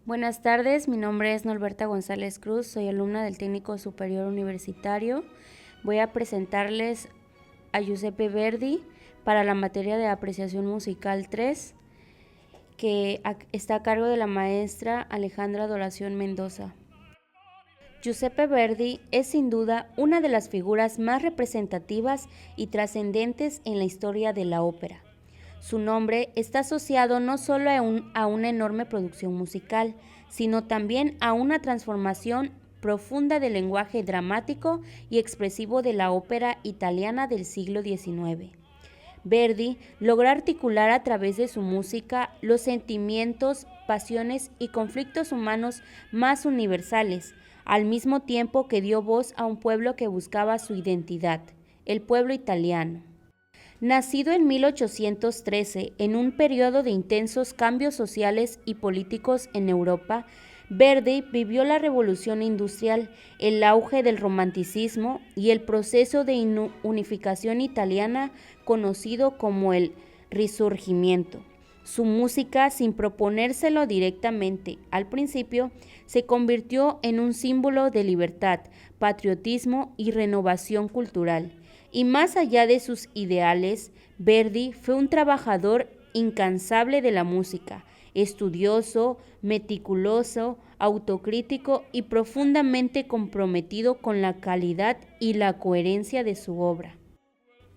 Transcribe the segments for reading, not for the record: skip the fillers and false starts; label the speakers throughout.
Speaker 1: Buenas tardes, mi nombre es Norberta González Cruz, soy alumna del Técnico Superior Universitario. Voy a presentarles a Giuseppe Verdi para la materia de Apreciación Musical 3, que está a cargo de la maestra Alejandra Doración Mendoza. Giuseppe Verdi es sin duda una de las figuras más representativas y trascendentes en la historia de la ópera. Su nombre está asociado no solo a una enorme producción musical, sino también a una transformación profunda del lenguaje dramático y expresivo de la ópera italiana del siglo XIX. Verdi logró articular a través de su música los sentimientos, pasiones y conflictos humanos más universales, al mismo tiempo que dio voz a un pueblo que buscaba su identidad, el pueblo italiano. Nacido en 1813, en un periodo de intensos cambios sociales y políticos en Europa, Verdi vivió la Revolución Industrial, el auge del Romanticismo y el proceso de unificación italiana conocido como el Risorgimento. Su música, sin proponérselo directamente al principio, se convirtió en un símbolo de libertad, patriotismo y renovación cultural. Y más allá de sus ideales, Verdi fue un trabajador incansable de la música, estudioso, meticuloso, autocrítico y profundamente comprometido con la calidad y la coherencia de su obra.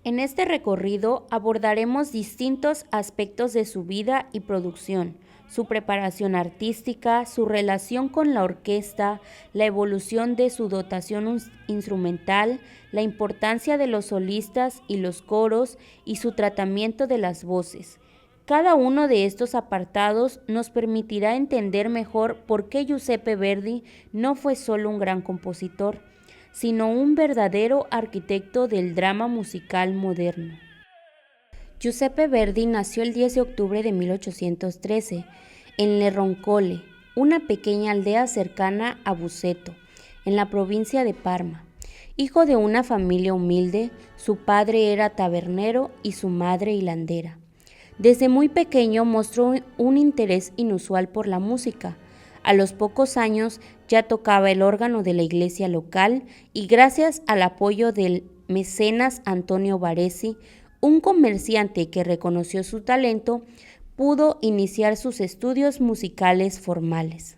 Speaker 1: En este recorrido abordaremos distintos aspectos de su vida y producción, su preparación artística, su relación con la orquesta, la evolución de su dotación instrumental, la importancia de los solistas y los coros y su tratamiento de las voces. Cada uno de estos apartados nos permitirá entender mejor por qué Giuseppe Verdi no fue solo un gran compositor, sino un verdadero arquitecto del drama musical moderno. Giuseppe Verdi nació el 10 de octubre de 1813 en Le Roncole, una pequeña aldea cercana a Busseto, en la provincia de Parma. Hijo de una familia humilde, su padre era tabernero y su madre hilandera. Desde muy pequeño mostró un interés inusual por la música. A los pocos años ya tocaba el órgano de la iglesia local y gracias al apoyo del mecenas Antonio Baresi, un comerciante que reconoció su talento, pudo iniciar sus estudios musicales formales.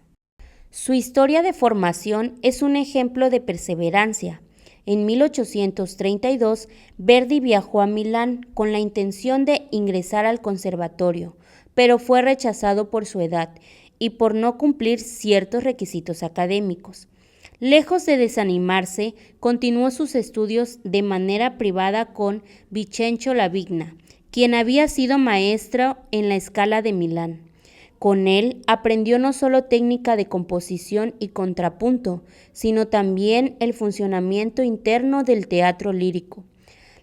Speaker 1: Su historia de formación es un ejemplo de perseverancia. En 1832, Verdi viajó a Milán con la intención de ingresar al conservatorio, pero fue rechazado por su edad y por no cumplir ciertos requisitos académicos. Lejos de desanimarse, continuó sus estudios de manera privada con Vincenzo Lavigna, quien había sido maestro en la Scala de Milán. Con él aprendió no solo técnica de composición y contrapunto, sino también el funcionamiento interno del teatro lírico,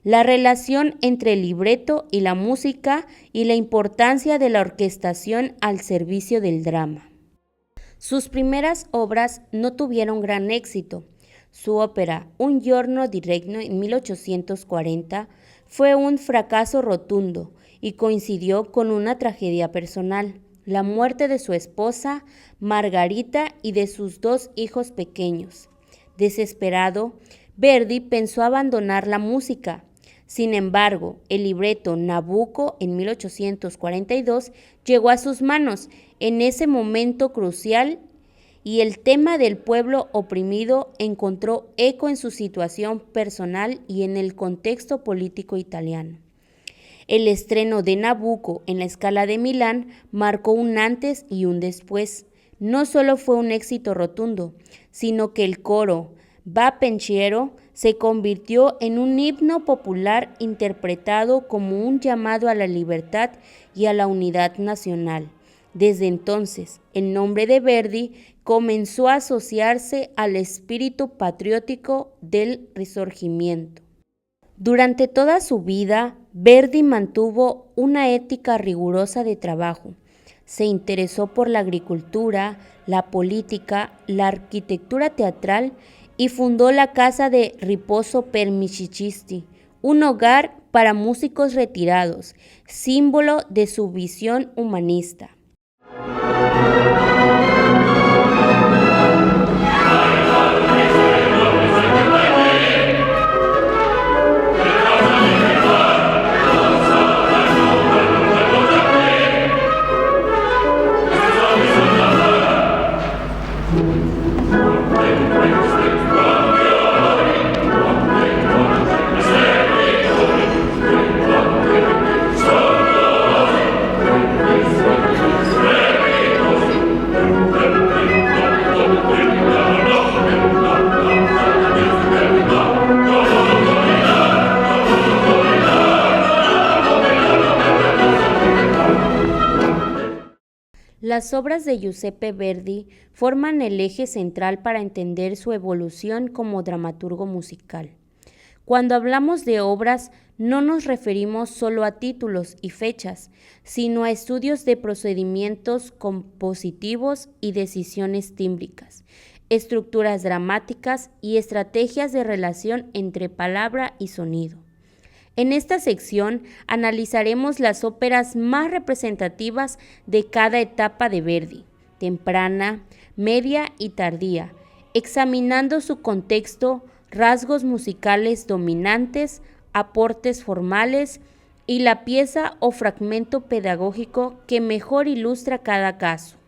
Speaker 1: la relación entre el libreto y la música y la importancia de la orquestación al servicio del drama. Sus primeras obras no tuvieron gran éxito. Su ópera Un giorno di regno en 1840 fue un fracaso rotundo y coincidió con una tragedia personal, la muerte de su esposa, Margarita, y de sus dos hijos pequeños. Desesperado, Verdi pensó abandonar la música. Sin embargo, el libreto Nabucco en 1842 llegó a sus manos en ese momento crucial y el tema del pueblo oprimido encontró eco en su situación personal y en el contexto político italiano. El estreno de Nabucco en la Scala de Milán marcó un antes y un después. No solo fue un éxito rotundo, sino que el coro Va Pensiero se convirtió en un himno popular interpretado como un llamado a la libertad y a la unidad nacional. Desde entonces, el nombre de Verdi comenzó a asociarse al espíritu patriótico del Risorgimento. Durante toda su vida, Verdi mantuvo una ética rigurosa de trabajo. Se interesó por la agricultura, la política, la arquitectura teatral y fundó la Casa de Riposo per Musicisti, un hogar para músicos retirados, símbolo de su visión humanista. Las obras de Giuseppe Verdi forman el eje central para entender su evolución como dramaturgo musical. Cuando hablamos de obras, no nos referimos solo a títulos y fechas, sino a estudios de procedimientos compositivos y decisiones tímbricas, estructuras dramáticas y estrategias de relación entre palabra y sonido. En esta sección analizaremos las óperas más representativas de cada etapa de Verdi, temprana, media y tardía, examinando su contexto, rasgos musicales dominantes, aportes formales y la pieza o fragmento pedagógico que mejor ilustra cada caso.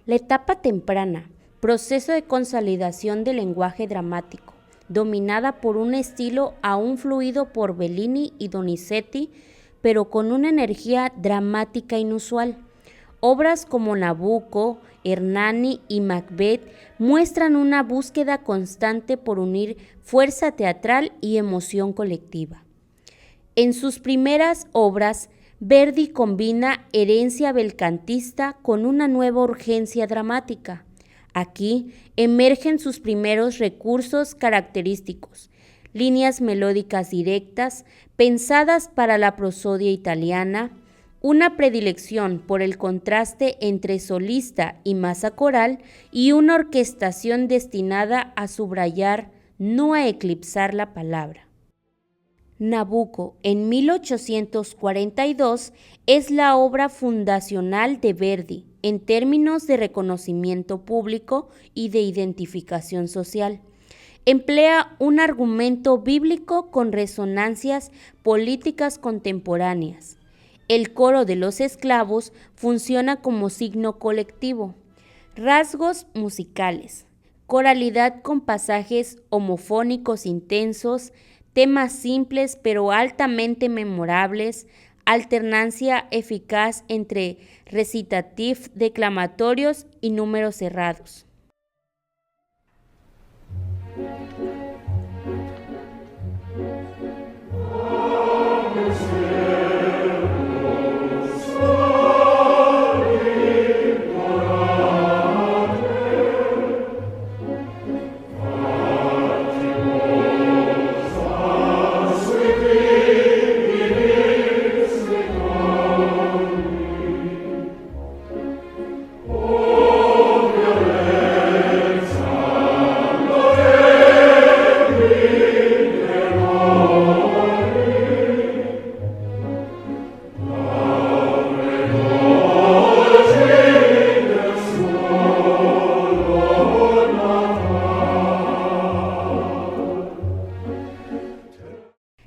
Speaker 1: La etapa temprana, proceso de consolidación del lenguaje dramático, dominada por un estilo aún fluido por Bellini y Donizetti, pero con una energía dramática inusual. Obras como Nabucco, Hernani y Macbeth muestran una búsqueda constante por unir fuerza teatral y emoción colectiva. En sus primeras obras, Verdi combina herencia belcantista con una nueva urgencia dramática. Aquí emergen sus primeros recursos característicos, líneas melódicas directas, pensadas para la prosodia italiana, una predilección por el contraste entre solista y masa coral y una orquestación destinada a subrayar, no a eclipsar la palabra. Nabucco, en 1842, es la obra fundacional de Verdi en términos de reconocimiento público y de identificación social. Emplea un argumento bíblico con resonancias políticas contemporáneas. El coro de los esclavos funciona como signo colectivo. Rasgos musicales, coralidad con pasajes homofónicos intensos, temas simples pero altamente memorables, alternancia eficaz entre recitativ declamatorios y números cerrados.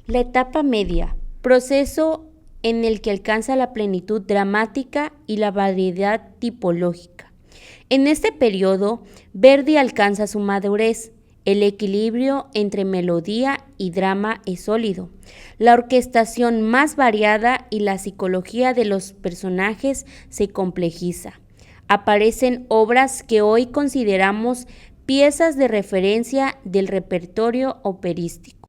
Speaker 1: La etapa media, proceso en el que alcanza la plenitud dramática y la variedad tipológica. En este periodo, Verdi alcanza su madurez. El equilibrio entre melodía y drama es sólido. La orquestación más variada y la psicología de los personajes se complejiza. Aparecen obras que hoy consideramos piezas de referencia del repertorio operístico.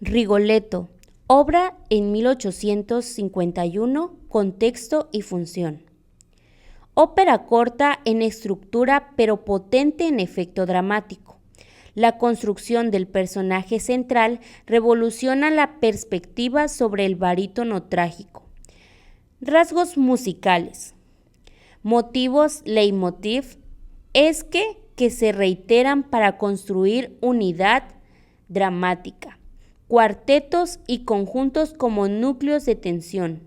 Speaker 1: Rigoletto, obra en 1851, contexto y función. Ópera corta en estructura pero potente en efecto dramático. La construcción del personaje central revoluciona la perspectiva sobre el barítono trágico. Rasgos musicales. Motivos leitmotiv es que se reiteran para construir unidad dramática. Cuartetos y conjuntos como núcleos de tensión.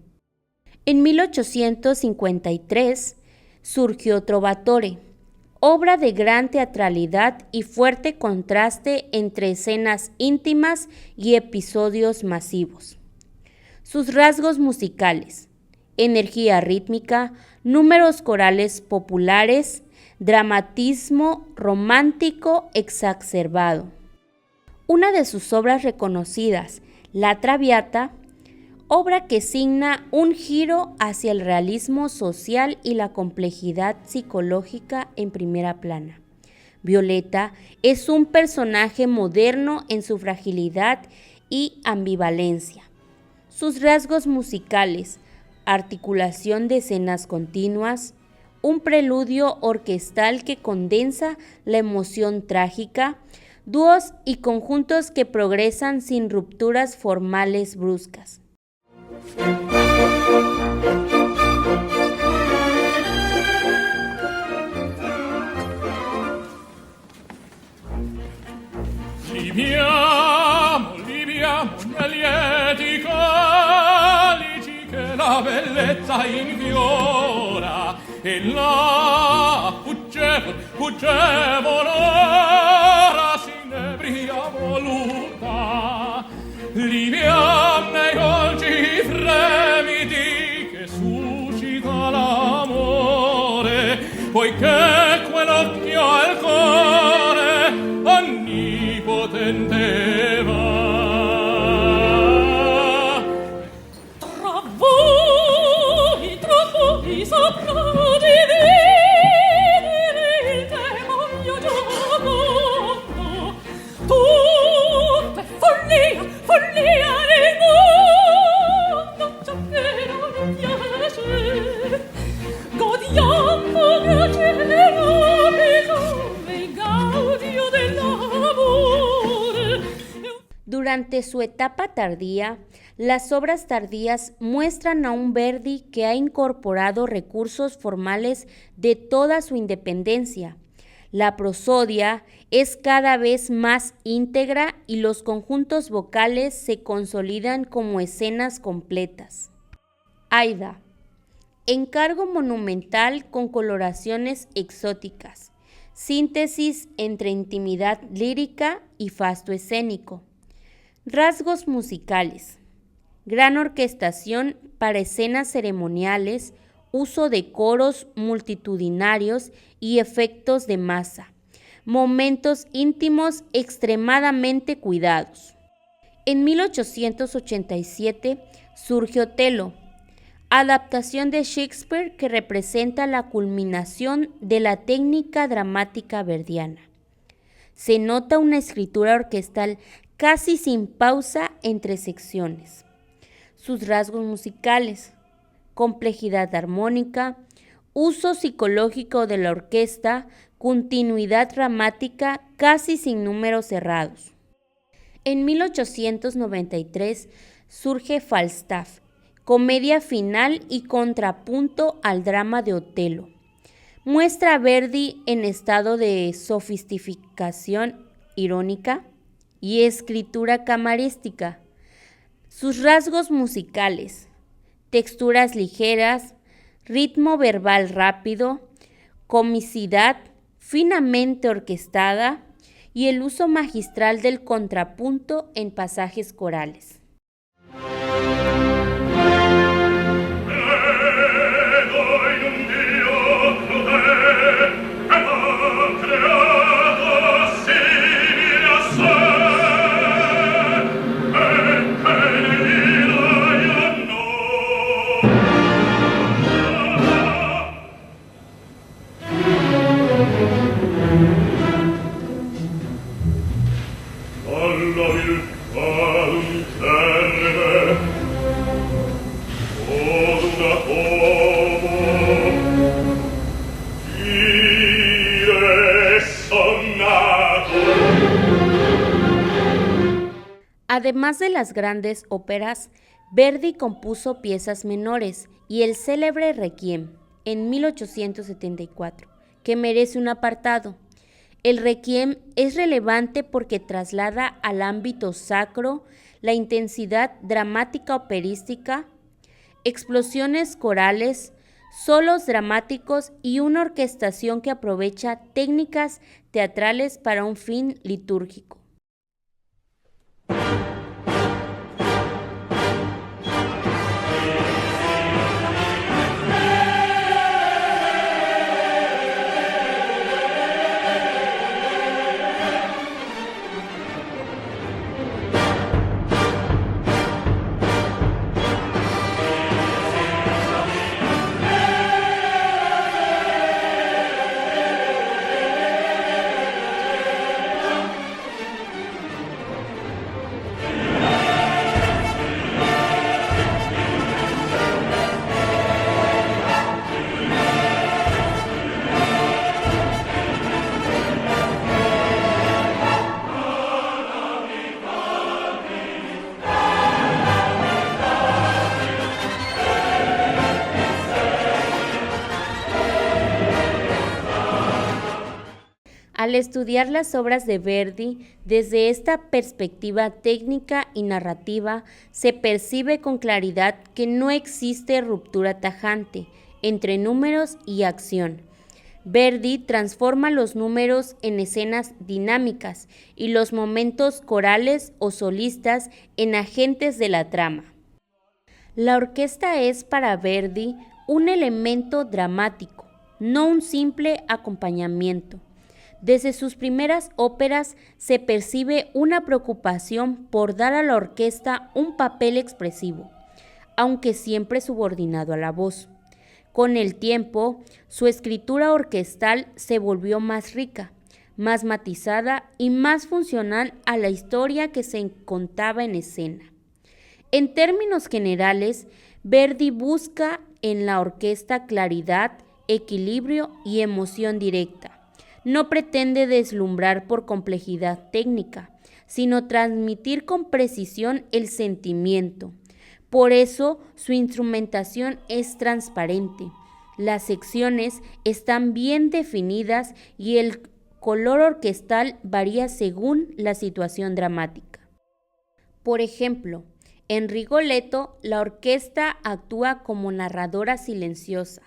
Speaker 1: En 1853 surgió Trovatore, obra de gran teatralidad y fuerte contraste entre escenas íntimas y episodios masivos. Sus rasgos musicales: energía rítmica, números corales populares, dramatismo romántico exacerbado. Una de sus obras reconocidas, La Traviata, obra que signa un giro hacia el realismo social y la complejidad psicológica en primera plana. Violeta es un personaje moderno en su fragilidad y ambivalencia. Sus rasgos musicales: articulación de escenas continuas, un preludio orquestal que condensa la emoción trágica, dúos y conjuntos que progresan sin rupturas formales bruscas.
Speaker 2: Libiamo gli lieti calici che la bellezza infiora e la fuggevole ora s'inebria voluta. Libiam nei dolci fremiti che suscita l'amore, poiché quell'occhio al cuore onnipotente va. Tra voi saprò dividere il demonio giocondo. Tutto è follia nel mondo, ciò che non piace. Godiamo piaceroso il gaudio dell'amore.
Speaker 1: Durante su etapa tardía, las obras tardías muestran a un Verdi que ha incorporado recursos formales de toda su independencia. La prosodia es cada vez más íntegra y los conjuntos vocales se consolidan como escenas completas. Aida. Encargo monumental con coloraciones exóticas. Síntesis entre intimidad lírica y fasto escénico. Rasgos musicales. Gran orquestación para escenas ceremoniales, uso de coros multitudinarios y efectos de masa. Momentos íntimos extremadamente cuidados. En 1887 surge Otelo, adaptación de Shakespeare que representa la culminación de la técnica dramática verdiana. Se nota una escritura orquestal casi sin pausa entre secciones. Sus rasgos musicales, complejidad armónica, uso psicológico de la orquesta, continuidad dramática casi sin números cerrados. En 1893 surge Falstaff, comedia final y contrapunto al drama de Otelo. Muestra a Verdi en estado de sofisticación irónica y escritura camarística. Sus rasgos musicales, texturas ligeras, ritmo verbal rápido, comicidad finamente orquestada y el uso magistral del contrapunto en pasajes corales. Además de las grandes óperas, Verdi compuso piezas menores y el célebre Requiem en 1874, que merece un apartado. El Requiem es relevante porque traslada al ámbito sacro la intensidad dramática operística, explosiones corales, solos dramáticos y una orquestación que aprovecha técnicas teatrales para un fin litúrgico. Al estudiar las obras de Verdi desde esta perspectiva técnica y narrativa, se percibe con claridad que no existe ruptura tajante entre números y acción. Verdi transforma los números en escenas dinámicas y los momentos corales o solistas en agentes de la trama. La orquesta es para Verdi un elemento dramático, no un simple acompañamiento. Desde sus primeras óperas se percibe una preocupación por dar a la orquesta un papel expresivo, aunque siempre subordinado a la voz. Con el tiempo, su escritura orquestal se volvió más rica, más matizada y más funcional a la historia que se contaba en escena. En términos generales, Verdi busca en la orquesta claridad, equilibrio y emoción directa. No pretende deslumbrar por complejidad técnica, sino transmitir con precisión el sentimiento. Por eso, su instrumentación es transparente. Las secciones están bien definidas y el color orquestal varía según la situación dramática. Por ejemplo, en Rigoletto, la orquesta actúa como narradora silenciosa.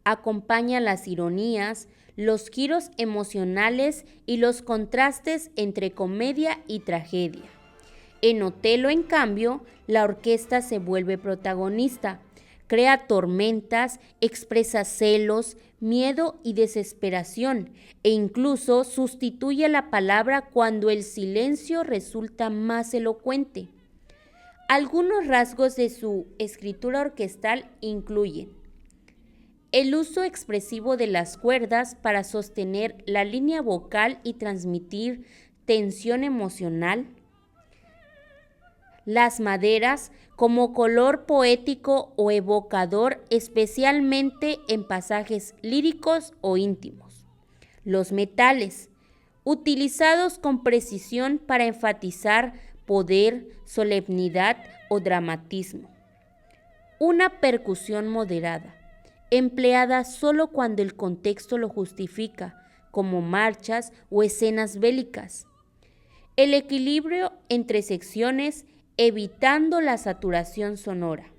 Speaker 1: Acompaña las ironías, los giros emocionales y los contrastes entre comedia y tragedia. En Otelo, en cambio, la orquesta se vuelve protagonista, crea tormentas, expresa celos, miedo y desesperación, e incluso sustituye la palabra cuando el silencio resulta más elocuente. Algunos rasgos de su escritura orquestal incluyen el uso expresivo de las cuerdas para sostener la línea vocal y transmitir tensión emocional, las maderas como color poético o evocador, especialmente en pasajes líricos o íntimos, los metales, utilizados con precisión para enfatizar poder, solemnidad o dramatismo, una percusión moderada, empleada solo cuando el contexto lo justifica, como marchas o escenas bélicas. El equilibrio entre secciones, evitando la saturación sonora.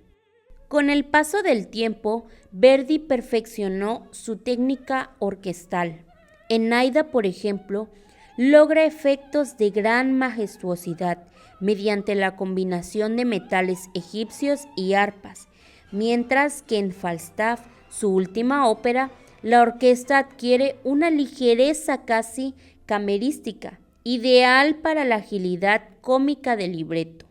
Speaker 1: Con el paso del tiempo, Verdi perfeccionó su técnica orquestal. En Aida, por ejemplo, logra efectos de gran majestuosidad mediante la combinación de metales egipcios y arpas, mientras que en Falstaff, su última ópera, la orquesta adquiere una ligereza casi camerística, ideal para la agilidad cómica del libreto.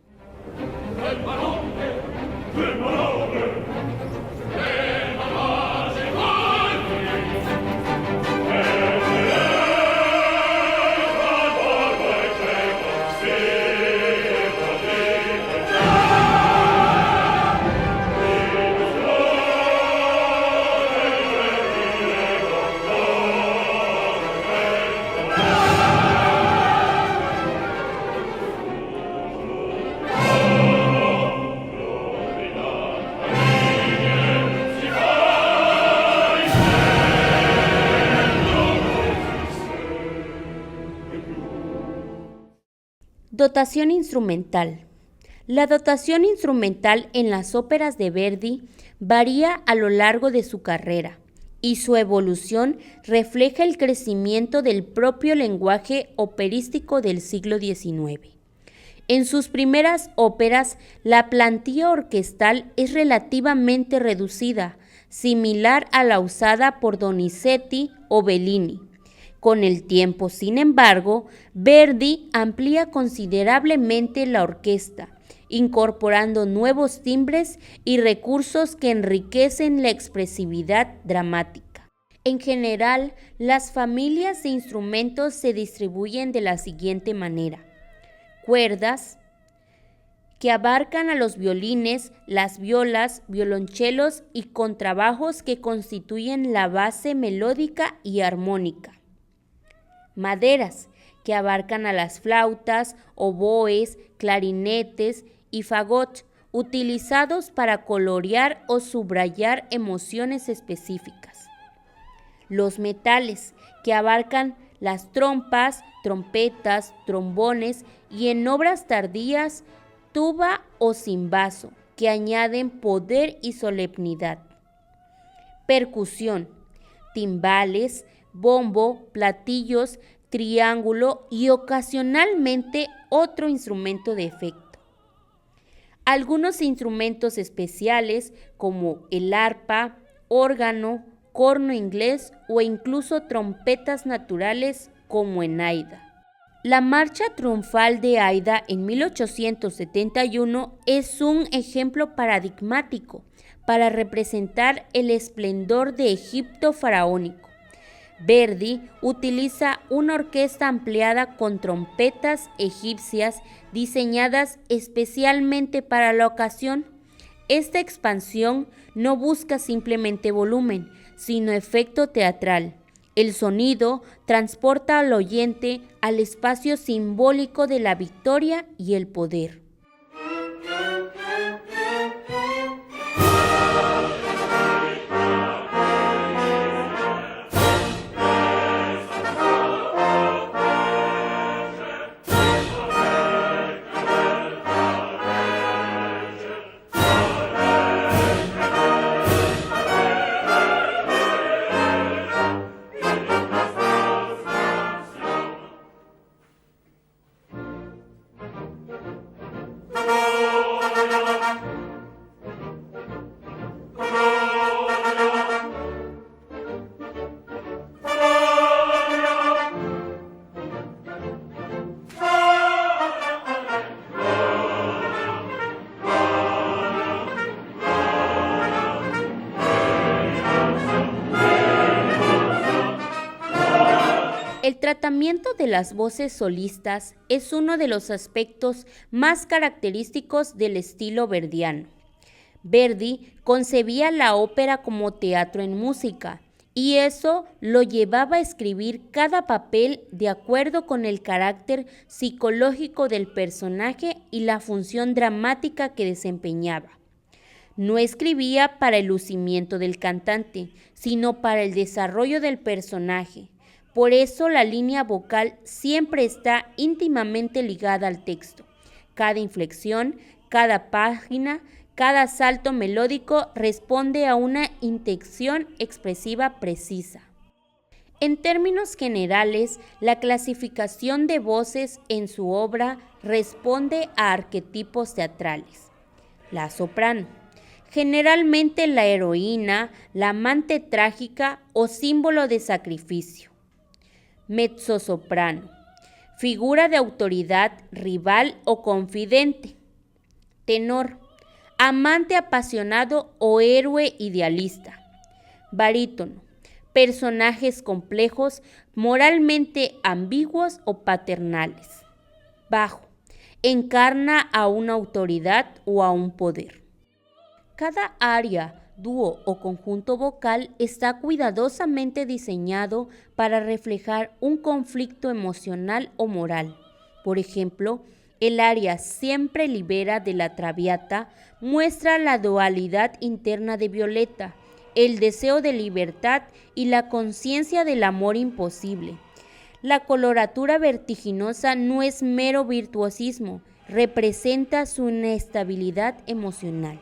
Speaker 1: Dotación instrumental. La dotación instrumental en las óperas de Verdi varía a lo largo de su carrera y su evolución refleja el crecimiento del propio lenguaje operístico del siglo XIX. En sus primeras óperas, la plantilla orquestal es relativamente reducida, similar a la usada por Donizetti o Bellini. Con el tiempo, sin embargo, Verdi amplía considerablemente la orquesta, incorporando nuevos timbres y recursos que enriquecen la expresividad dramática. En general, las familias de instrumentos se distribuyen de la siguiente manera: cuerdas, que abarcan a los violines, las violas, violonchelos y contrabajos que constituyen la base melódica y armónica. Maderas, que abarcan a las flautas, oboes, clarinetes y fagot, utilizados para colorear o subrayar emociones específicas. Los metales, que abarcan las trompas, trompetas, trombones y en obras tardías, tuba o cimbazo, que añaden poder y solemnidad. Percusión: timbales, bombo, platillos, triángulo y ocasionalmente otro instrumento de efecto. Algunos instrumentos especiales como el arpa, órgano, corno inglés o incluso trompetas naturales como en Aida. La marcha triunfal de Aida en 1871 es un ejemplo paradigmático para representar el esplendor de Egipto faraónico. Verdi utiliza una orquesta ampliada con trompetas egipcias diseñadas especialmente para la ocasión. Esta expansión no busca simplemente volumen, sino efecto teatral. El sonido transporta al oyente al espacio simbólico de la victoria y el poder. El tratamiento de las voces solistas es uno de los aspectos más característicos del estilo verdiano. Verdi concebía la ópera como teatro en música, y eso lo llevaba a escribir cada papel de acuerdo con el carácter psicológico del personaje y la función dramática que desempeñaba. No escribía para el lucimiento del cantante, sino para el desarrollo del personaje. Por eso la línea vocal siempre está íntimamente ligada al texto. Cada inflexión, cada página, cada salto melódico responde a una intención expresiva precisa. En términos generales, la clasificación de voces en su obra responde a arquetipos teatrales. La soprano: generalmente la heroína, la amante trágica o símbolo de sacrificio. Mezzosoprano: figura de autoridad, rival o confidente. Tenor: amante apasionado o héroe idealista. Barítono: personajes complejos, moralmente ambiguos o paternales. Bajo: encarna a una autoridad o a un poder. Cada aria, dúo o conjunto vocal está cuidadosamente diseñado para reflejar un conflicto emocional o moral. Por ejemplo, el aria Siempre libera de la Traviata muestra la dualidad interna de Violeta, el deseo de libertad y la conciencia del amor imposible. La coloratura vertiginosa no es mero virtuosismo, representa su inestabilidad emocional.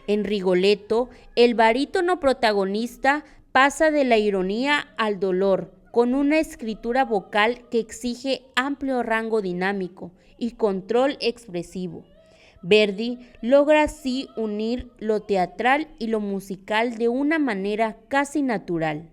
Speaker 1: En Rigoletto, el barítono protagonista pasa de la ironía al dolor, con una escritura vocal que exige amplio rango dinámico y control expresivo. Verdi logra así unir lo teatral y lo musical de una manera casi natural.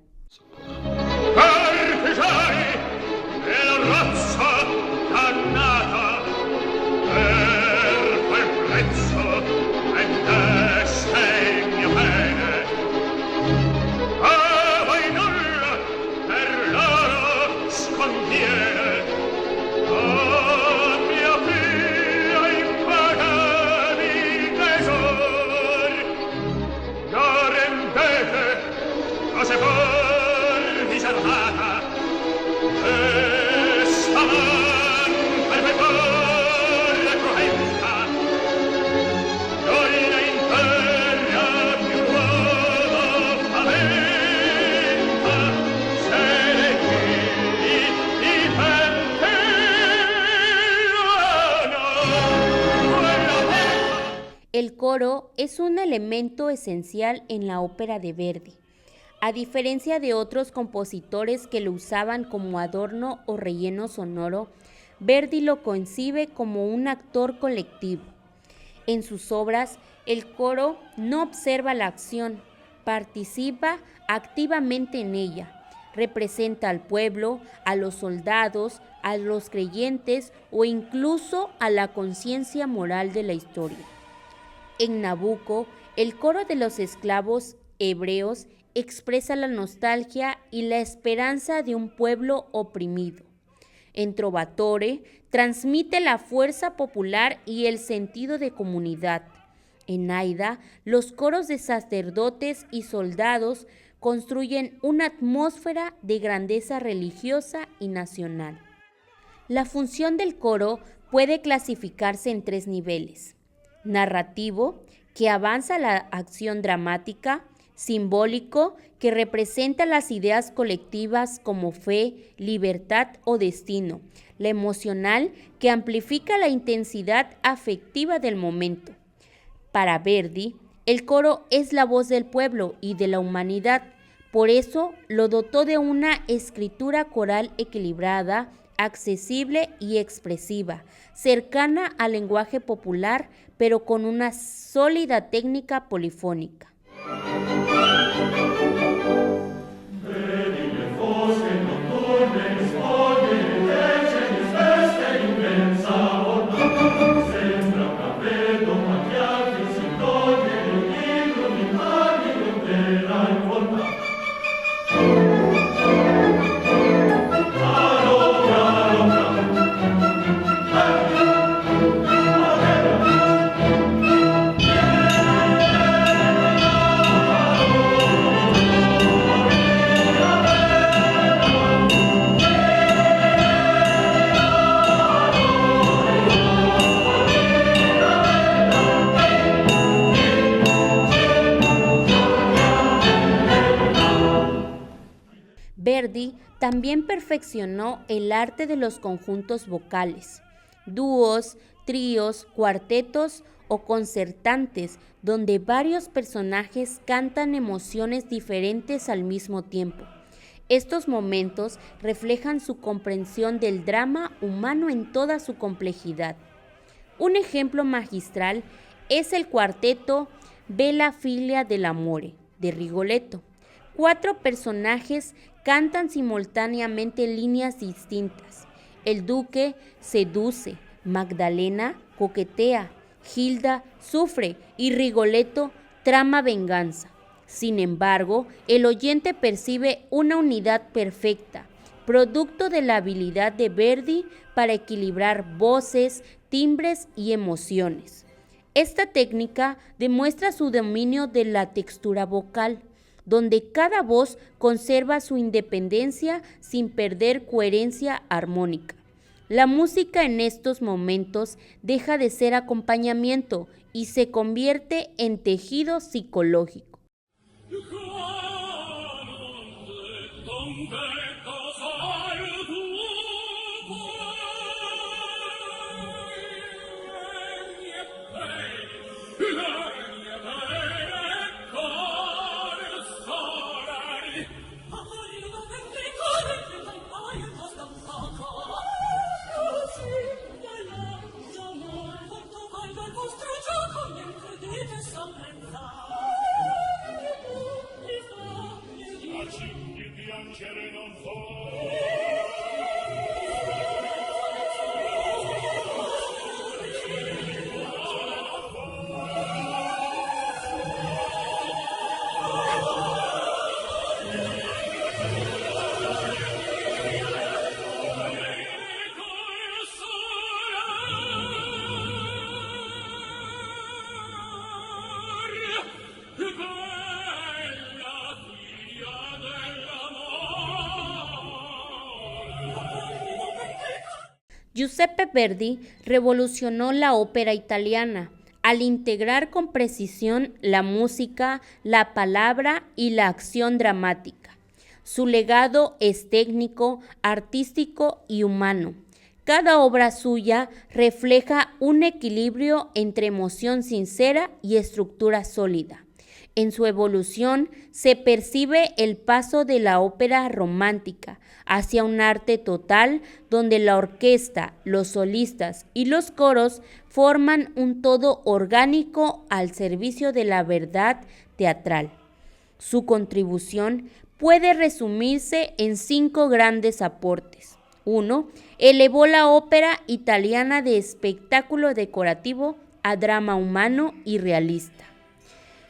Speaker 1: coro es un elemento esencial en la ópera de Verdi. A diferencia de otros compositores que lo usaban como adorno o relleno sonoro, Verdi lo concibe como un actor colectivo. En sus obras, el coro no observa la acción, participa activamente en ella. Representa al pueblo, a los soldados, a los creyentes o incluso a la conciencia moral de la historia. En Nabucco, el coro de los esclavos hebreos expresa la nostalgia y la esperanza de un pueblo oprimido. En Trovatore, transmite la fuerza popular y el sentido de comunidad. En Aida, los coros de sacerdotes y soldados construyen una atmósfera de grandeza religiosa y nacional. La función del coro puede clasificarse en 3 niveles: narrativo, que avanza la acción dramática; simbólico, que representa las ideas colectivas como fe, libertad o destino; la emocional, que amplifica la intensidad afectiva del momento. Para Verdi, el coro es la voz del pueblo y de la humanidad. Por eso lo dotó de una escritura coral equilibrada, accesible y expresiva, cercana al lenguaje popular, pero con una sólida técnica polifónica. Verdi también perfeccionó el arte de los conjuntos vocales, dúos, tríos, cuartetos o concertantes, donde varios personajes cantan emociones diferentes al mismo tiempo. Estos momentos reflejan su comprensión del drama humano en toda su complejidad. Un ejemplo magistral es el cuarteto Bella Figlia dell'amore de Rigoletto. 4 personajes cantan simultáneamente líneas distintas. El duque seduce, Magdalena coquetea, Gilda sufre y Rigoletto trama venganza. Sin embargo, el oyente percibe una unidad perfecta, producto de la habilidad de Verdi para equilibrar voces, timbres y emociones. Esta técnica demuestra su dominio de la textura vocal, donde cada voz conserva su independencia sin perder coherencia armónica. La música en estos momentos deja de ser acompañamiento y se convierte en tejido psicológico. Giuseppe Verdi revolucionó la ópera italiana al integrar con precisión la música, la palabra y la acción dramática. Su legado es técnico, artístico y humano. Cada obra suya refleja un equilibrio entre emoción sincera y estructura sólida. En su evolución se percibe el paso de la ópera romántica hacia un arte total donde la orquesta, los solistas y los coros forman un todo orgánico al servicio de la verdad teatral. Su contribución puede resumirse en 5 grandes aportes. 1. Elevó la ópera italiana de espectáculo decorativo a drama humano y realista.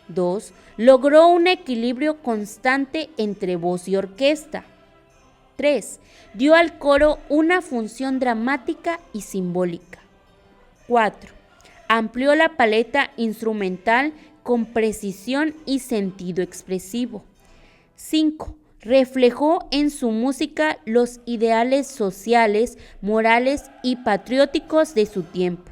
Speaker 1: 2. Logró un equilibrio constante entre voz y orquesta. 3. Dio al coro una función dramática y simbólica. 4. Amplió la paleta instrumental con precisión y sentido expresivo. 5. Reflejó en su música los ideales sociales, morales y patrióticos de su tiempo.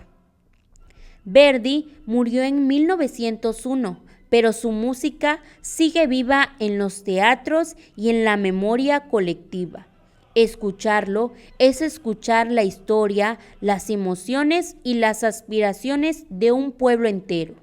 Speaker 1: Verdi murió en 1901, pero su música sigue viva en los teatros y en la memoria colectiva. Escucharlo es escuchar la historia, las emociones y las aspiraciones de un pueblo entero.